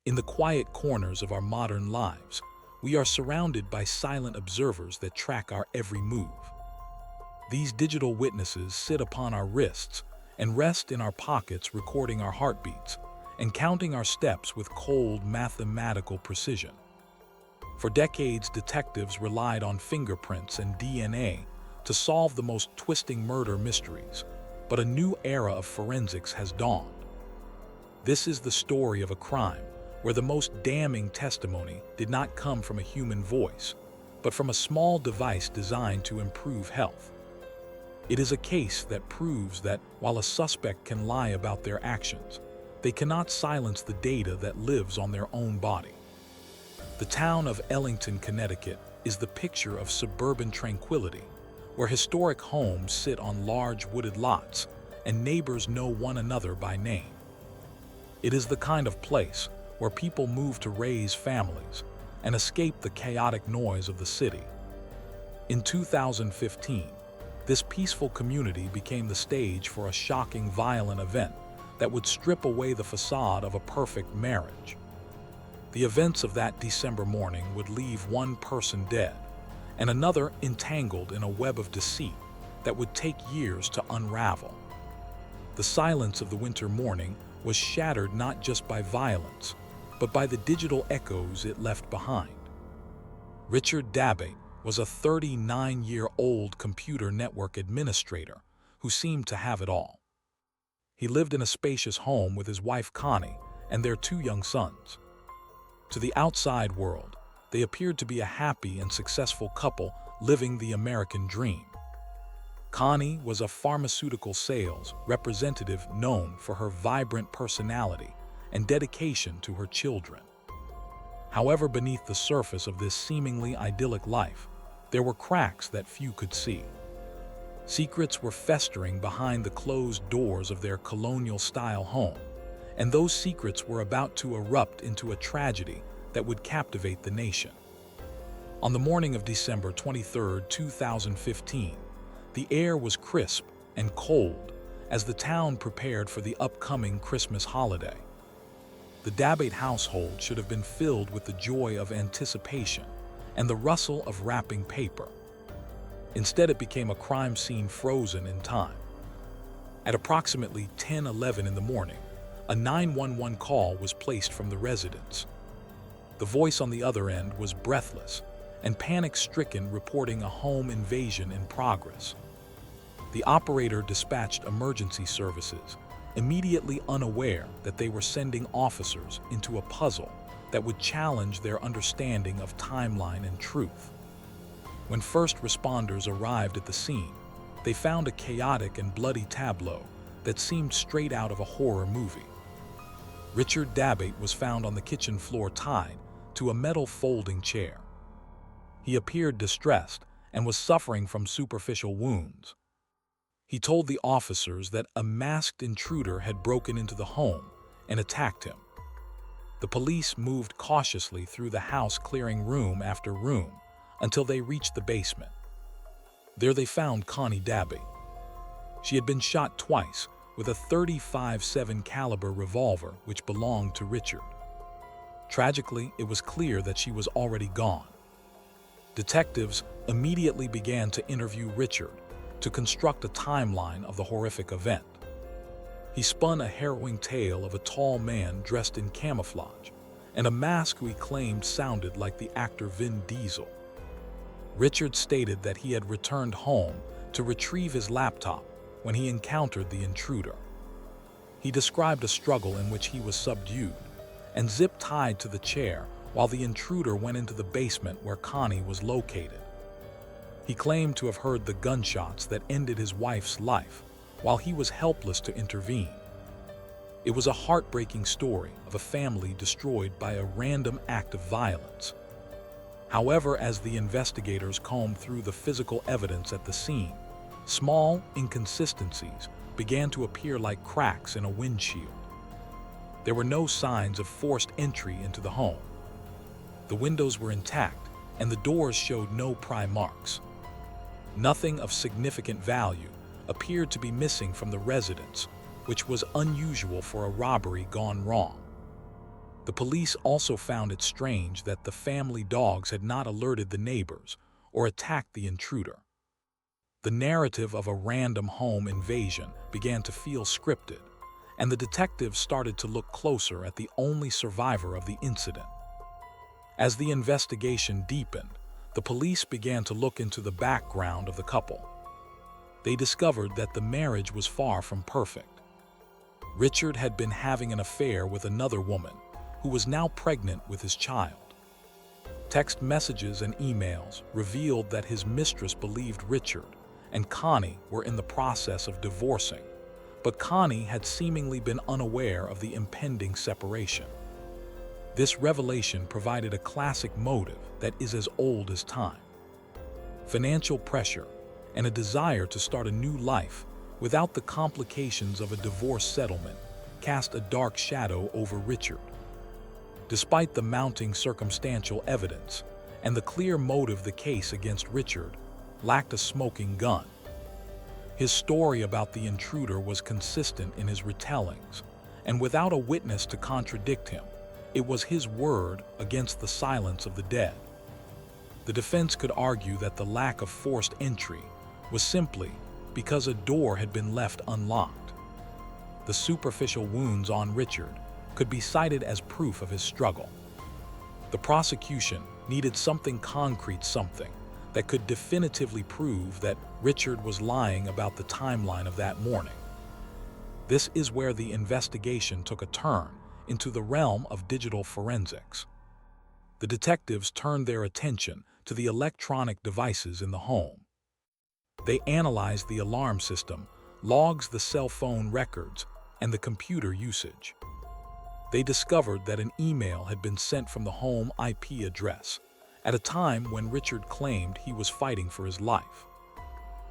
In the quiet corners of our modern lives, we are surrounded by silent observers that track our every move. These digital witnesses sit upon our wrists and rest in our pockets, recording our heartbeats and counting our steps with cold mathematical precision. For decades, detectives relied on fingerprints and DNA to solve the most twisting murder mysteries, but a new era of forensics has dawned. This is the story of a crime where the most damning testimony did not come from a human voice, but from a small device designed to improve health. It is a case that proves that while a suspect can lie about their actions, they cannot silence the data that lives on their own body. The town of Ellington, Connecticut, is the picture of suburban tranquility, where historic homes sit on large wooded lots and neighbors know one another by name. It is the kind of place where people move to raise families and escape the chaotic noise of the city. In 2015, this peaceful community became the stage for a shocking, violent event that would strip away the facade of a perfect marriage. The events of that December morning would leave one person dead and another entangled in a web of deceit that would take years to unravel. The silence of the winter morning was shattered not just by violence, but by the digital echoes it left behind. Richard Dabate was a 39-year-old computer network administrator who seemed to have it all. He lived in a spacious home with his wife Connie and their 2 young sons. To the outside world, they appeared to be a happy and successful couple living the American dream. Connie was a pharmaceutical sales representative known for her vibrant personality and dedication to her children. However, beneath the surface of this seemingly idyllic life, there were cracks that few could see. Secrets were festering behind the closed doors of their colonial-style home, and those secrets were about to erupt into a tragedy that would captivate the nation. On the morning of December 23, 2015, the air was crisp and cold as the town prepared for the upcoming Christmas holiday. The Dabate household should have been filled with the joy of anticipation and the rustle of wrapping paper. Instead, it became a crime scene frozen in time. At approximately 10:11 in the morning, a 911 call was placed from the residence. The voice on the other end was breathless and panic-stricken, reporting a home invasion in progress. The operator dispatched emergency services, immediately unaware that they were sending officers into a puzzle that would challenge their understanding of timeline and truth. When first responders arrived at the scene, they found a chaotic and bloody tableau that seemed straight out of a horror movie. Richard Dabate was found on the kitchen floor, tied to a metal folding chair. He appeared distressed and was suffering from superficial wounds. He told the officers that a masked intruder had broken into the home and attacked him. The police moved cautiously through the house, clearing room after room until they reached the basement. There they found Connie Dabate. She had been shot twice with a .35-7 caliber revolver which belonged to Richard. Tragically, it was clear that she was already gone. Detectives immediately began to interview Richard to construct a timeline of the horrific event. He spun a harrowing tale of a tall man dressed in camouflage and a mask who he claimed sounded like the actor Vin Diesel. Richard stated that he had returned home to retrieve his laptop when he encountered the intruder. He described a struggle in which he was subdued and zip-tied to the chair while the intruder went into the basement where Connie was located. He claimed to have heard the gunshots that ended his wife's life while he was helpless to intervene. It was a heartbreaking story of a family destroyed by a random act of violence. However, as the investigators combed through the physical evidence at the scene, small inconsistencies began to appear like cracks in a windshield. There were no signs of forced entry into the home. The windows were intact, and the doors showed no pry marks. Nothing of significant value appeared to be missing from the residence, which was unusual for a robbery gone wrong. The police also found it strange that the family dogs had not alerted the neighbors or attacked the intruder. The narrative of a random home invasion began to feel scripted, and the detectives started to look closer at the only survivor of the incident. As the investigation deepened, the police began to look into the background of the couple. They discovered that the marriage was far from perfect. Richard had been having an affair with another woman, who was now pregnant with his child. Text messages and emails revealed that his mistress believed Richard and Connie were in the process of divorcing, but Connie had seemingly been unaware of the impending separation. This revelation provided a classic motive that is as old as time. Financial pressure and a desire to start a new life without the complications of a divorce settlement cast a dark shadow over Richard. Despite the mounting circumstantial evidence and the clear motive, the case against Richard lacked a smoking gun. His story about the intruder was consistent in his retellings, and without a witness to contradict him, it was his word against the silence of the dead. The defense could argue that the lack of forced entry was simply because a door had been left unlocked. The superficial wounds on Richard could be cited as proof of his struggle. The prosecution needed something concrete, something that could definitively prove that Richard was lying about the timeline of that morning. This is where the investigation took a turn into the realm of digital forensics. The detectives turned their attention to the electronic devices in the home. They analyzed the alarm system, logs, the cell phone records, and the computer usage. They discovered that an email had been sent from the home IP address at a time when Richard claimed he was fighting for his life.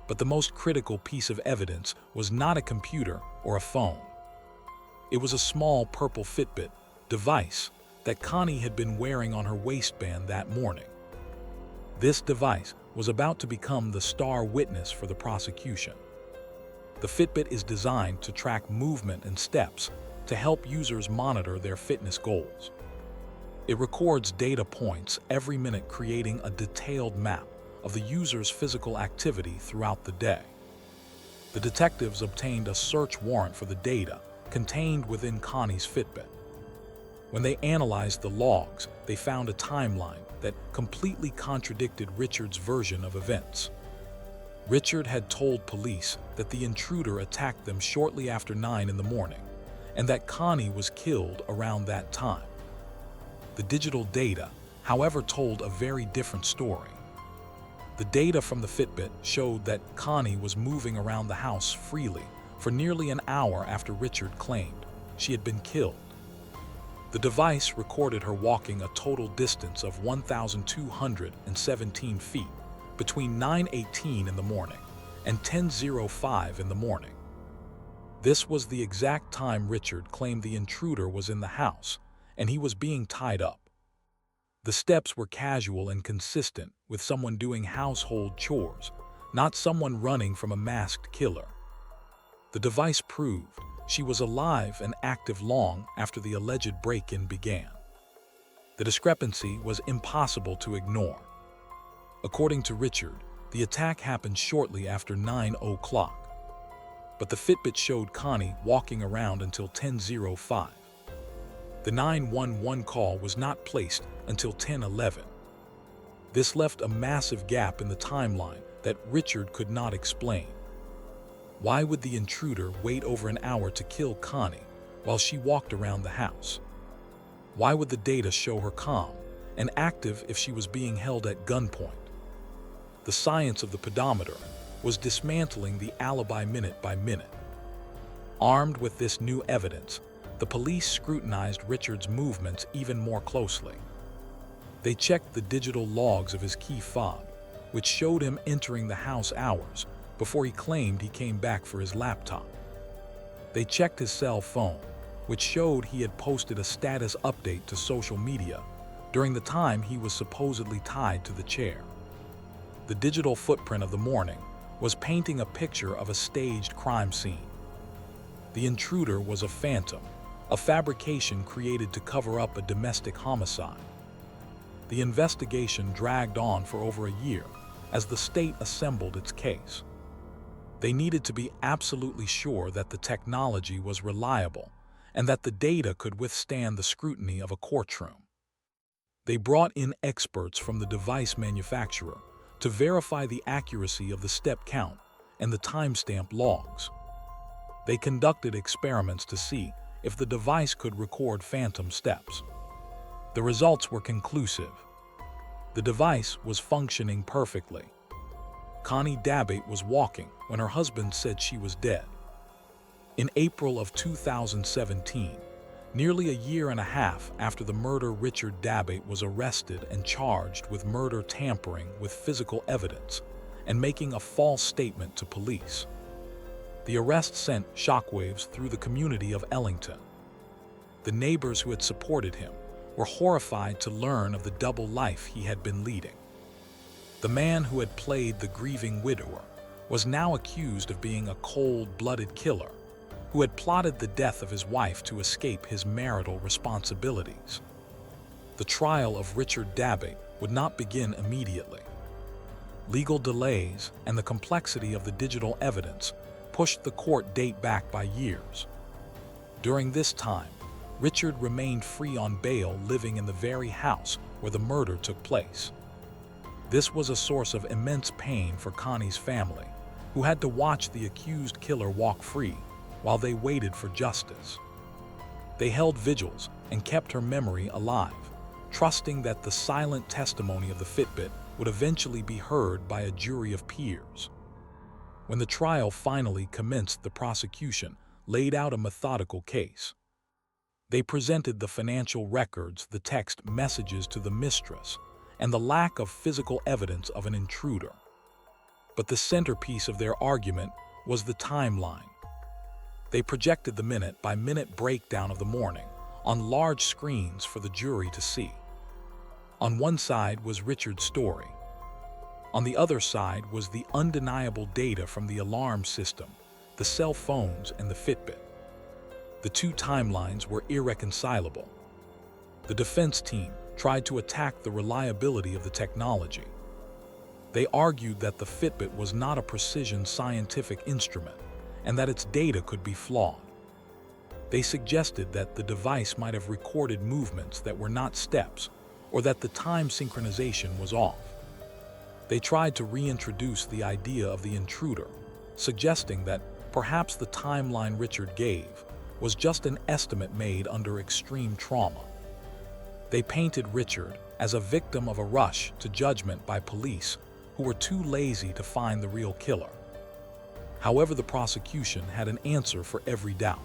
But the most critical piece of evidence was not a computer or a phone. It was a small purple Fitbit device that Connie had been wearing on her waistband that morning. This device was about to become the star witness for the prosecution. The Fitbit is designed to track movement and steps to help users monitor their fitness goals. It records data points every minute, creating a detailed map of the user's physical activity throughout the day. The detectives obtained a search warrant for the data contained within Connie's Fitbit. When they analyzed the logs, they found a timeline that completely contradicted Richard's version of events. Richard had told police that the intruder attacked them shortly after 9 in the morning, and that Connie was killed around that time. The digital data, however, told a very different story. The data from the Fitbit showed that Connie was moving around the house freely for nearly an hour after Richard claimed she had been killed. The device recorded her walking a total distance of 1,217 feet between 9:18 in the morning and 10:05 in the morning. This was the exact time Richard claimed the intruder was in the house and he was being tied up. The steps were casual and consistent with someone doing household chores, not someone running from a masked killer. The device proved she was alive and active long after the alleged break-in began. The discrepancy was impossible to ignore. According to Richard, the attack happened shortly after 9 o'clock, but the Fitbit showed Connie walking around until 10:05. The 911 call was not placed until 10:11. This left a massive gap in the timeline that Richard could not explain. Why would the intruder wait over an hour to kill Connie while she walked around the house? Why would the data show her calm and active if she was being held at gunpoint? The science of the pedometer was dismantling the alibi minute by minute. Armed with this new evidence, the police scrutinized Richard's movements even more closely. They checked the digital logs of his key fob, which showed him entering the house hours before he claimed he came back for his laptop. They checked his cell phone, which showed he had posted a status update to social media during the time he was supposedly tied to the chair. The digital footprint of the morning was painting a picture of a staged crime scene. The intruder was a phantom, a fabrication created to cover up a domestic homicide. The investigation dragged on for over a year as the state assembled its case. They needed to be absolutely sure that the technology was reliable and that the data could withstand the scrutiny of a courtroom. They brought in experts from the device manufacturer to verify the accuracy of the step count and the timestamp logs. They conducted experiments to see if the device could record phantom steps. The results were conclusive. The device was functioning perfectly. Connie Dabate was walking when her husband said she was dead. In April of 2017, nearly a year and a half after the murder, Richard Dabate was arrested and charged with murder, tampering with physical evidence, and making a false statement to police. The arrest sent shockwaves through the community of Ellington. The neighbors who had supported him were horrified to learn of the double life he had been leading. The man who had played the grieving widower was now accused of being a cold-blooded killer who had plotted the death of his wife to escape his marital responsibilities. The trial of Richard Dabate would not begin immediately. Legal delays and the complexity of the digital evidence pushed the court date back by years. During this time, Richard remained free on bail, living in the very house where the murder took place. This was a source of immense pain for Connie's family, who had to watch the accused killer walk free while they waited for justice. They held vigils and kept her memory alive, trusting that the silent testimony of the Fitbit would eventually be heard by a jury of peers. When the trial finally commenced, the prosecution laid out a methodical case. They presented the financial records, the text messages to the mistress, and the lack of physical evidence of an intruder. But the centerpiece of their argument was the timeline. They projected the minute-by-minute breakdown of the morning on large screens for the jury to see. On one side was Richard's story. On the other side was the undeniable data from the alarm system, the cell phones, and the Fitbit. The two timelines were irreconcilable. The defense team tried to attack the reliability of the technology. They argued that the Fitbit was not a precision scientific instrument and that its data could be flawed. They suggested that the device might have recorded movements that were not steps, or that the time synchronization was off. They tried to reintroduce the idea of the intruder, suggesting that perhaps the timeline Richard gave was just an estimate made under extreme trauma. They painted Richard as a victim of a rush to judgment by police who were too lazy to find the real killer. However, the prosecution had an answer for every doubt.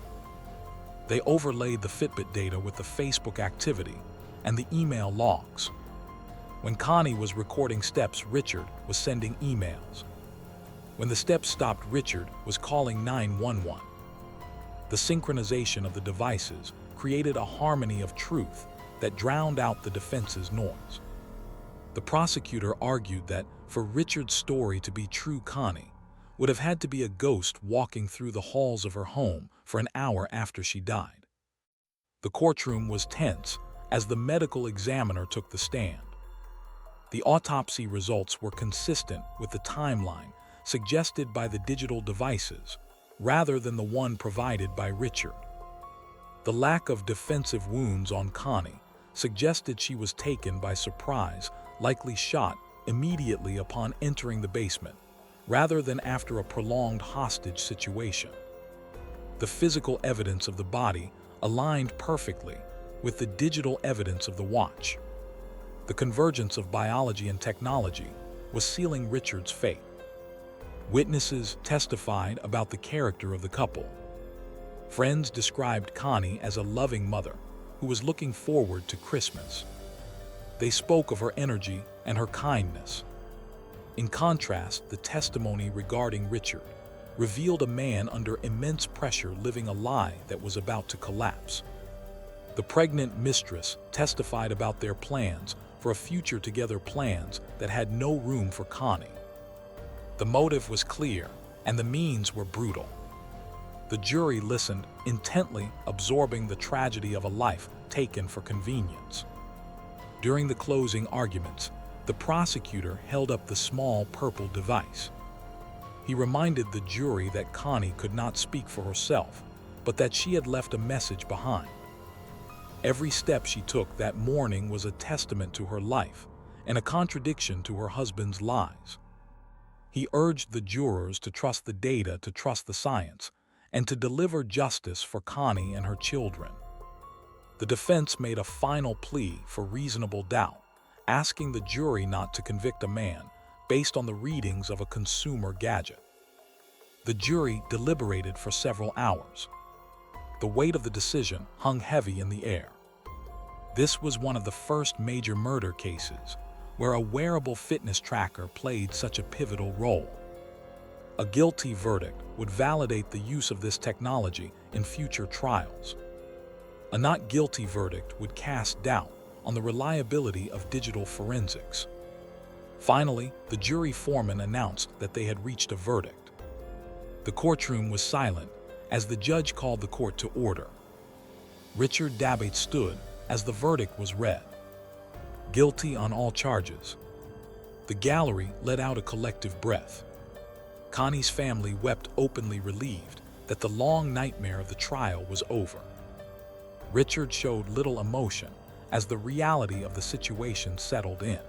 They overlaid the Fitbit data with the Facebook activity and the email logs. When Connie was recording steps, Richard was sending emails. When the steps stopped, Richard was calling 911. The synchronization of the devices created a harmony of truth that drowned out the defense's noise. The prosecutor argued that for Richard's story to be true, Connie would have had to be a ghost walking through the halls of her home for an hour after she died. The courtroom was tense as the medical examiner took the stand. The autopsy results were consistent with the timeline suggested by the digital devices, rather than the one provided by Richard. The lack of defensive wounds on Connie suggested she was taken by surprise, likely shot immediately upon entering the basement, rather than after a prolonged hostage situation. The physical evidence of the body aligned perfectly with the digital evidence of the watch. The convergence of biology and technology was sealing Richard's fate. Witnesses testified about the character of the couple. Friends described Connie as a loving mother who was looking forward to Christmas. They spoke of her energy and her kindness. In contrast, the testimony regarding Richard revealed a man under immense pressure living a lie that was about to collapse. The pregnant mistress testified about their plans for a future together, plans that had no room for Connie. The motive was clear and the means were brutal. The jury listened intently, absorbing the tragedy of a life taken for convenience. During the closing arguments, the prosecutor held up the small purple device. He reminded the jury that Connie could not speak for herself, but that she had left a message behind. Every step she took that morning was a testament to her life and a contradiction to her husband's lies. He urged the jurors to trust the data, to trust the science, and to deliver justice for Connie and her children. The defense made a final plea for reasonable doubt, asking the jury not to convict a man based on the readings of a consumer gadget. The jury deliberated for several hours. The weight of the decision hung heavy in the air. This was one of the first major murder cases where a wearable fitness tracker played such a pivotal role. A guilty verdict would validate the use of this technology in future trials. A not guilty verdict would cast doubt on the reliability of digital forensics. Finally, the jury foreman announced that they had reached a verdict. The courtroom was silent as the judge called the court to order. Richard Dabate stood as the verdict was read. Guilty on all charges. The gallery let out a collective breath. Connie's family wept openly, relieved that the long nightmare of the trial was over. Richard showed little emotion as the reality of the situation settled in.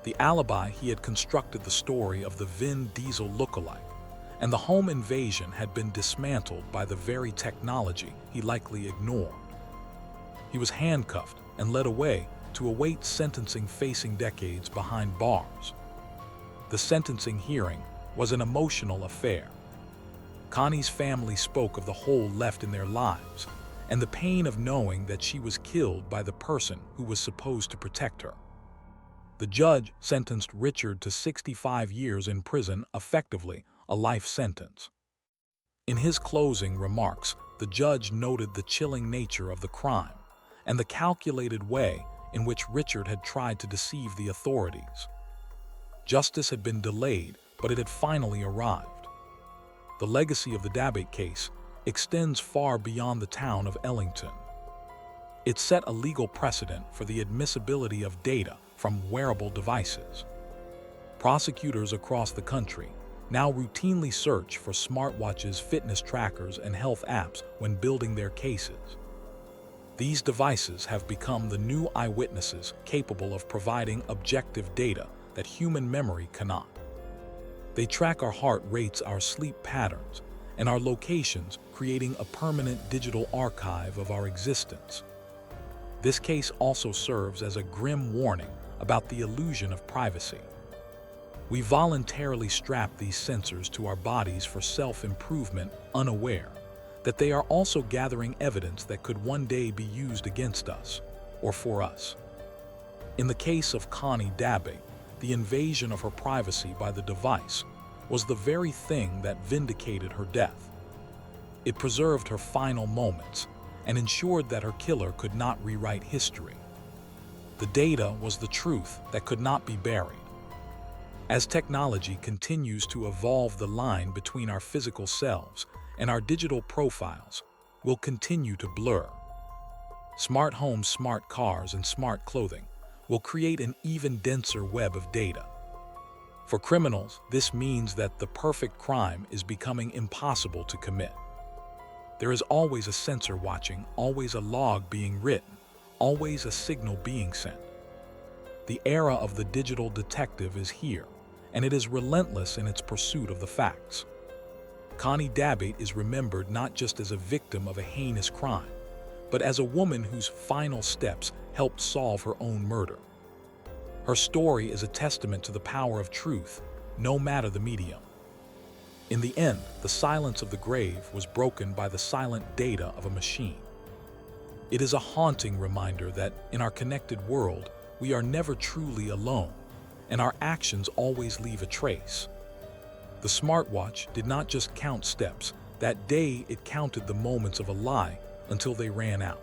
The alibi he had constructed, the story of the Vin Diesel lookalike, and the home invasion had been dismantled by the very technology he likely ignored. He was handcuffed and led away to await sentencing, facing decades behind bars. The sentencing hearing was an emotional affair. Connie's family spoke of the hole left in their lives and the pain of knowing that she was killed by the person who was supposed to protect her. The judge sentenced Richard to 65 years in prison, effectively a life sentence. In his closing remarks, the judge noted the chilling nature of the crime and the calculated way in which Richard had tried to deceive the authorities. Justice had been delayed, but it had finally arrived. The legacy of the Dabate case extends far beyond the town of Ellington. It set a legal precedent for the admissibility of data from wearable devices. Prosecutors across the country now routinely search for smartwatches, fitness trackers, and health apps when building their cases. These devices have become the new eyewitnesses capable of providing objective data that human memory cannot. They track our heart rates, our sleep patterns, and our locations, creating a permanent digital archive of our existence. This case also serves as a grim warning about the illusion of privacy. We voluntarily strap these sensors to our bodies for self-improvement, unaware that they are also gathering evidence that could one day be used against us or for us. In the case of Connie Dabate, the invasion of her privacy by the device was the very thing that vindicated her death. It preserved her final moments and ensured that her killer could not rewrite history. The data was the truth that could not be buried. As technology continues to evolve, the line between our physical selves and our digital profiles will continue to blur. Smart homes, smart cars, and smart clothing will create an even denser web of data. For criminals, this means that the perfect crime is becoming impossible to commit. There is always a sensor watching, always a log being written, always a signal being sent. The era of the digital detective is here, and it is relentless in its pursuit of the facts. Connie Dabate is remembered not just as a victim of a heinous crime, but as a woman whose final steps helped solve her own murder. Her story is a testament to the power of truth, no matter the medium. In the end, the silence of the grave was broken by the silent data of a machine. It is a haunting reminder that in our connected world, we are never truly alone, and our actions always leave a trace. The smartwatch did not just count steps. That day, it counted the moments of a lie until they ran out.